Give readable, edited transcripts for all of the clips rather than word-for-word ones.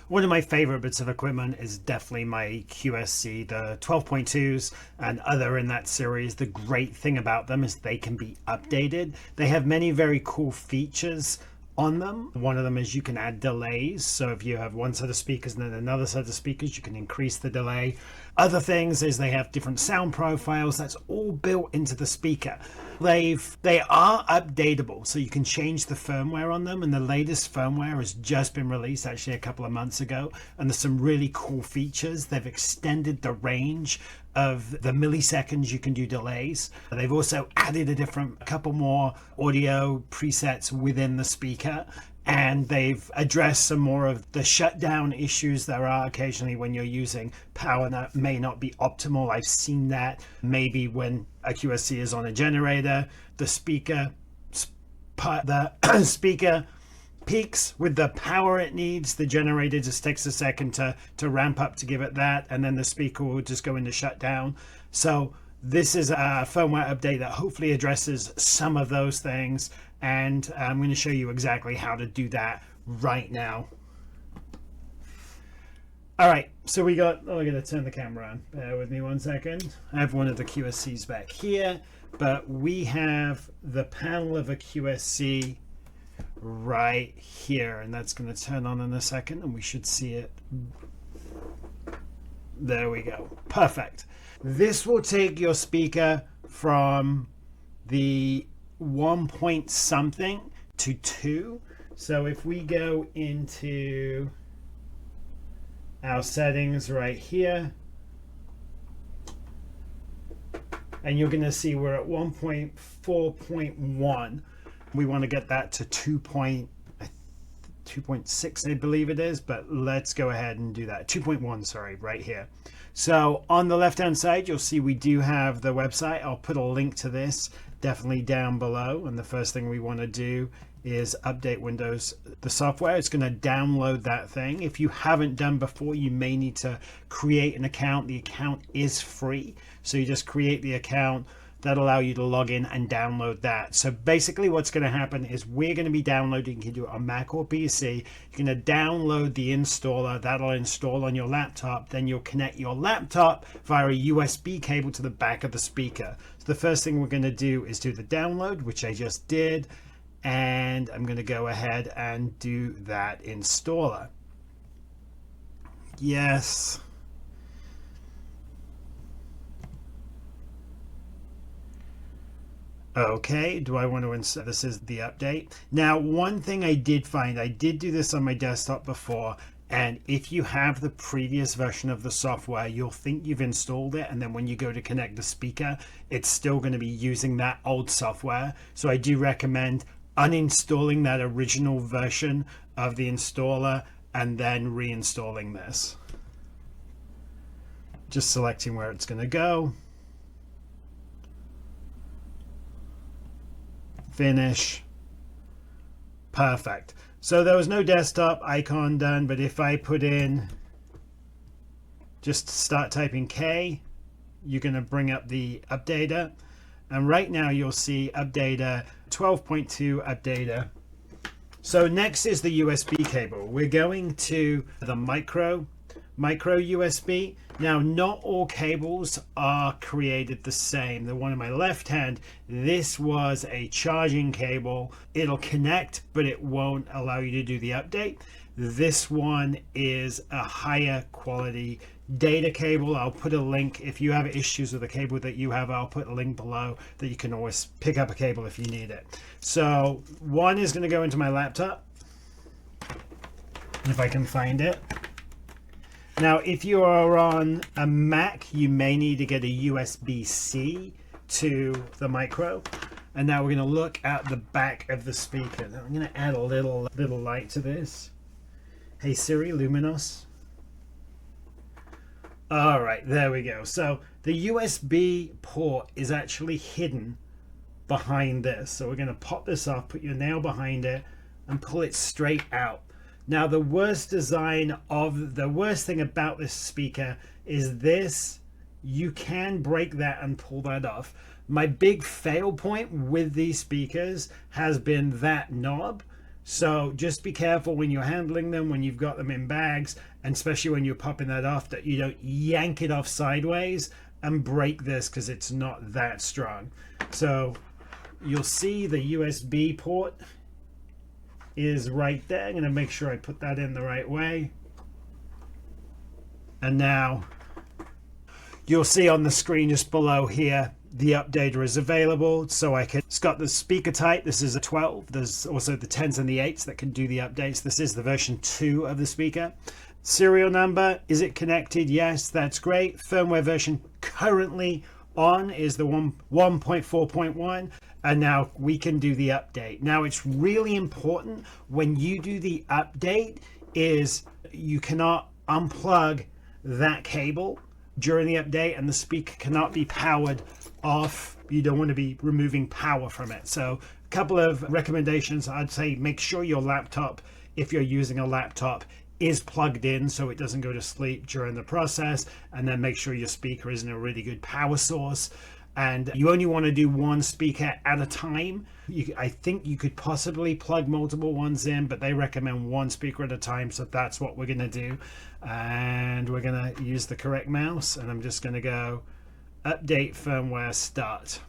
One of my favorite bits of equipment is definitely my QSC, the 12.2s and other in that series. The great thing about them is they can be updated. They have many very cool features on them. One of them is you can add delays. So if you have one set of speakers and then another set of speakers, you can increase the delay. Other things is they have different sound profiles. That's all built into the speaker. They are updatable, so you can change the firmware on them, and the latest firmware has just been released actually a couple of months ago, and there's some really cool features. They've extended the range of the milliseconds you can do delays. They've also added a couple more audio presets within the speaker, and they've addressed some more of the shutdown issues there are occasionally when you're using power that may not be optimal. I've seen that maybe when a QSC is on a generator, the speaker peaks with the power it needs. The generator just takes a second to ramp up to give it that, and then the speaker will just go into shutdown. So this is a firmware update that hopefully addresses some of those things, and I'm going to show you exactly how to do that right now. All right, so I'm going to turn the camera on. Bear with me one second. I have one of the QSCs back here, but we have the panel of a QSC right here, and that's going to turn on in a second, and we should see it. There we go. Perfect. This will take your speaker from the 1 point something to 2. So if we go into our settings right here, and you're going to see we're at 1.4.1. We want to get that to 2.6, I believe it is, but let's go ahead and do that. 2.1, sorry, right here. So on the left hand side, you'll see we do have the website. I'll put a link to this definitely down below, and the first thing we want to do is update Windows, the software. It's going to download that thing. If you haven't done before, you may need to create an account. The account is free, so you just create the account. That'll allow you to log in and download that. So basically what's going to happen is we're going to be downloading, you can do it on Mac or PC. You're going to download the installer. That'll install on your laptop. Then you'll connect your laptop via a USB cable to the back of the speaker. So the first thing we're going to do is do the download, which I just did. And I'm going to go ahead and do that installer. Yes. Okay, do I want to insert? This is the update. Now, one thing I did find, I did do this on my desktop before, and if you have the previous version of the software, you'll think you've installed it, and then when you go to connect the speaker, it's still going to be using that old software. So I do recommend uninstalling that original version of the installer and then reinstalling this. Just selecting where it's going to go. Finish. Perfect. So there was no desktop icon done, but if I put in, just start typing K, you're going to bring up the updater, and right now you'll see updater 12.2 updater. So next is the USB cable. We're going to the micro USB. Now, not all cables are created the same. The one in my left hand, this was a charging cable. It'll connect, but it won't allow you to do the update. This one is a higher quality data cable. I'll put a link. If you have issues with the cable that you have, I'll put a link below that you can always pick up a cable if you need it. So one is going to go into my laptop, if I can find it. Now, if you are on a Mac, you may need to get a USB-C to the micro. And now we're going to look at the back of the speaker. Now I'm going to add a little light to this. Hey Siri, Luminos. All right, there we go. So the USB port is actually hidden behind this. So we're going to pop this off, put your nail behind it, and pull it straight out. Now, the worst thing about this speaker is this. You can break that and pull that off. My big fail point with these speakers has been that knob. So just be careful when you're handling them, when you've got them in bags, and especially when you're popping that off, that you don't yank it off sideways and break this, because it's not that strong. So you'll see the USB port is right there. I'm going to make sure I put that in the right way. And now you'll see on the screen just below here, the updater is available. So it's got the speaker type. This is a 12. There's also the 10s and the 8s that can do the updates. This is the version 2 of the speaker. Serial number, is it connected? Yes, that's great. Firmware version currently on is the 1.4.1, and now we can do the update. Now it's really important when you do the update is you cannot unplug that cable during the update, and the speaker cannot be powered off. You don't want to be removing power from it. So a couple of recommendations. I'd say make sure your laptop, if you're using a laptop, is plugged in so it doesn't go to sleep during the process, and then make sure your speaker is in a really good power source. And you only want to do one speaker at a time. I think you could possibly plug multiple ones in, but they recommend one speaker at a time, so that's what we're going to do. And we're going to use the correct mouse, and I'm just going to go update firmware start.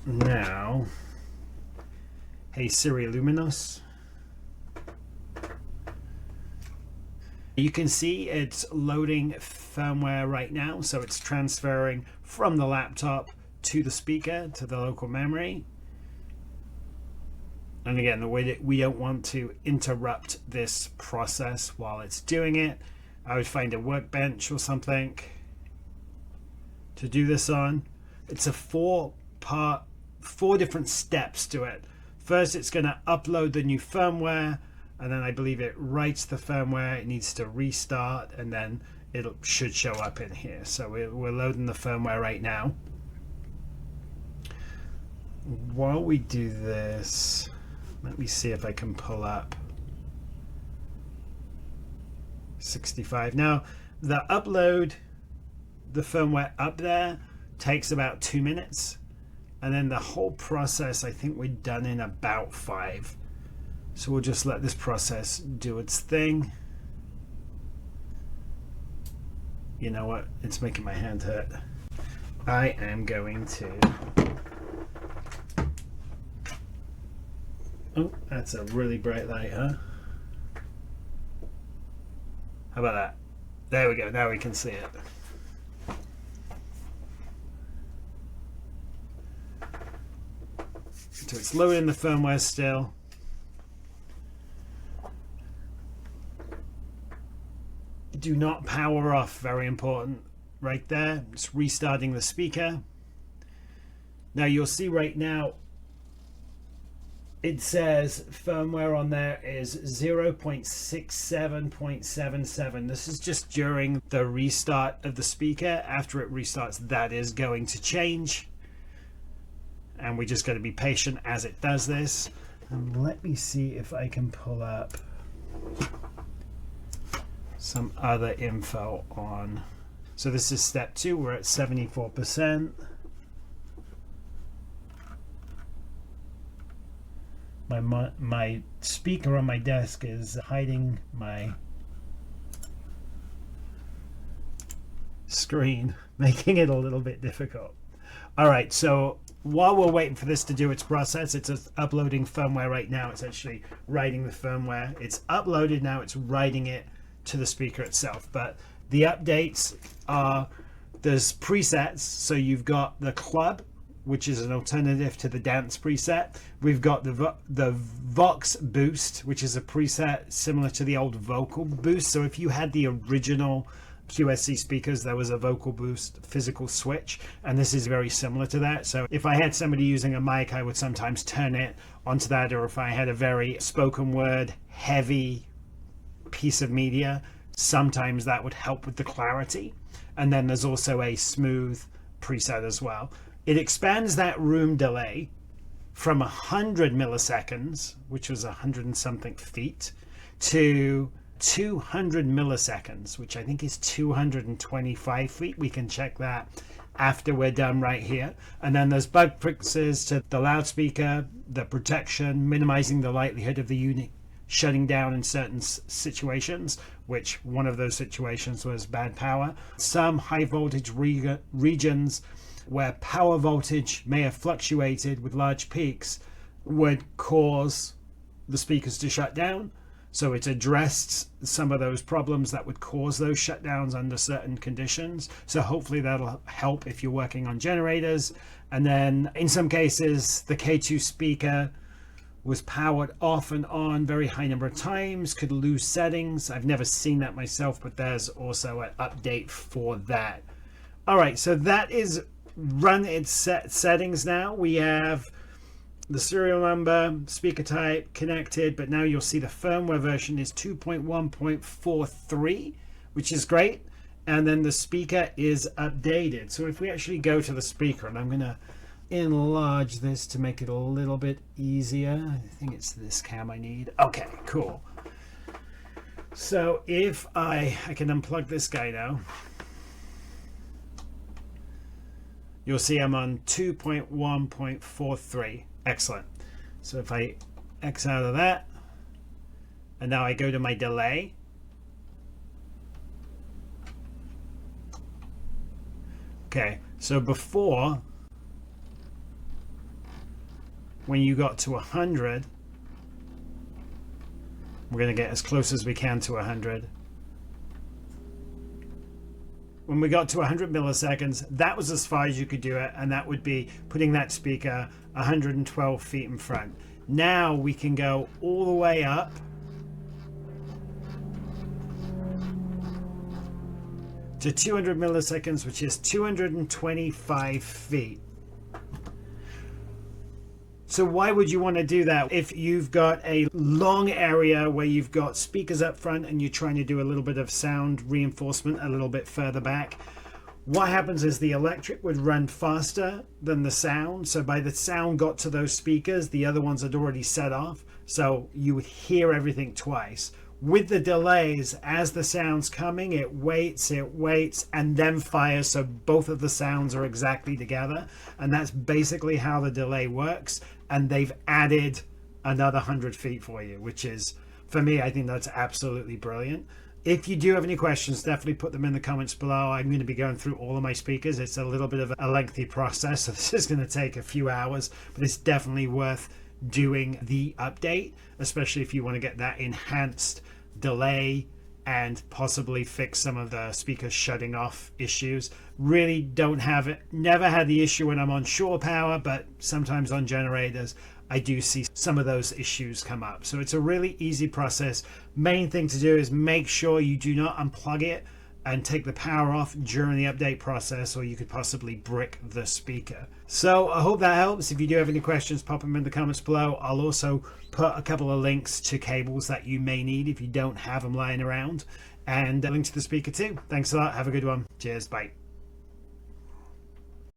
Now, hey Siri Luminous. You can see it's loading firmware right now, so it's transferring from the laptop to the speaker to the local memory. And again, the way that we don't want to interrupt this process while it's doing it, I would find a workbench or something to do this on. It's a four different steps to it. First, it's going to upload the new firmware, and then I believe it writes the firmware. It needs to restart, and then it should show up in here. So we're loading the firmware right now. While we do this, let me see if I can pull up 65. Now, the upload the firmware up there takes about 2 minutes, and then the whole process I think we're done in about 5. So we'll just let this process do its thing. You know what? It's making my hand hurt. I am going to... Oh, that's a really bright light, huh? How about that? There we go. Now we can see it. So it's loading the firmware still. Do not power off, very important right there. It's restarting the speaker. Now you'll see right now it says firmware on there is 0.67.77. This is just during the restart of the speaker. After it restarts, that is going to change, and we just got to be patient as it does this. And let me see if I can pull up some other info on. So this is step 2. We're at 74%. My speaker on my desk is hiding my screen, making it a little bit difficult. All right, so while we're waiting for this to do its process, it's just uploading firmware right now. It's actually writing the firmware. It's uploaded now. It's writing it to the speaker itself. But the updates are, there's presets. So you've got the club, which is an alternative to the dance preset. We've got the Vox Boost, which is a preset similar to the old vocal boost. So if you had the original QSC speakers, there was a vocal boost physical switch, and this is very similar to that. So if I had somebody using a mic, I would sometimes turn it onto that, or if I had a very spoken word heavy piece of media, sometimes that would help with the clarity. And then there's also a smooth preset as well. It expands that room delay from 100 milliseconds, which was 100 and something feet, to 200 milliseconds, which I think is 225 feet. We can check that after we're done right here. And then there's bug fixes to the loudspeaker, the protection, minimizing the likelihood of the unit shutting down in certain situations, which one of those situations was bad power. Some high voltage regions where power voltage may have fluctuated with large peaks would cause the speakers to shut down. So it addressed some of those problems that would cause those shutdowns under certain conditions. So hopefully that'll help if you're working on generators. And then in some cases, the K.2 speaker was powered off and on very high number of times, could lose settings. I've never seen that myself, but there's also an update for that. All right, so that is run its settings now. We have the serial number, speaker type, connected, but now you'll see the firmware version is 2.1.43, which is great. And then the speaker is updated. So if we actually go to the speaker, and I'm going to enlarge this to make it a little bit easier. I think it's this cam I need. Okay, cool. So if I can unplug this guy now. You'll see I'm on 2.1.43. Excellent. So if I X out of that, and now I go to my delay. Okay, so before, when you got to 100, we're going to get as close as we can to 100. When we got to 100 milliseconds, that was as far as you could do it, and that would be putting that speaker 112 feet in front. Now we can go all the way up to 200 milliseconds, which is 225 feet. So why would you want to do that? If you've got a long area where you've got speakers up front and you're trying to do a little bit of sound reinforcement a little bit further back, what happens is the electric would run faster than the sound. So by the sound got to those speakers, the other ones had already set off. So you would hear everything twice. With the delays, as the sound's coming, it waits, and then fires, so both of the sounds are exactly together. And that's basically how the delay works. And they've added another 100 feet for you, which is, for me, I think that's absolutely brilliant. If you do have any questions, definitely put them in the comments below. I'm going to be going through all of my speakers. It's a little bit of a lengthy process, so this is going to take a few hours, but it's definitely worth doing the update, especially if you want to get that enhanced delay and possibly fix some of the speakers shutting off issues. Really don't have it, never had the issue when I'm on shore power, but sometimes on generators I do see some of those issues come up. So it's a really easy process. Main thing to do is make sure you do not unplug it and take the power off during the update process, or you could possibly brick the speaker. So I hope that helps. If you do have any questions, pop them in the comments below. I'll also put a couple of links to cables that you may need if you don't have them lying around, and a link to the speaker too. Thanks a lot. Have a good one. Cheers. Bye.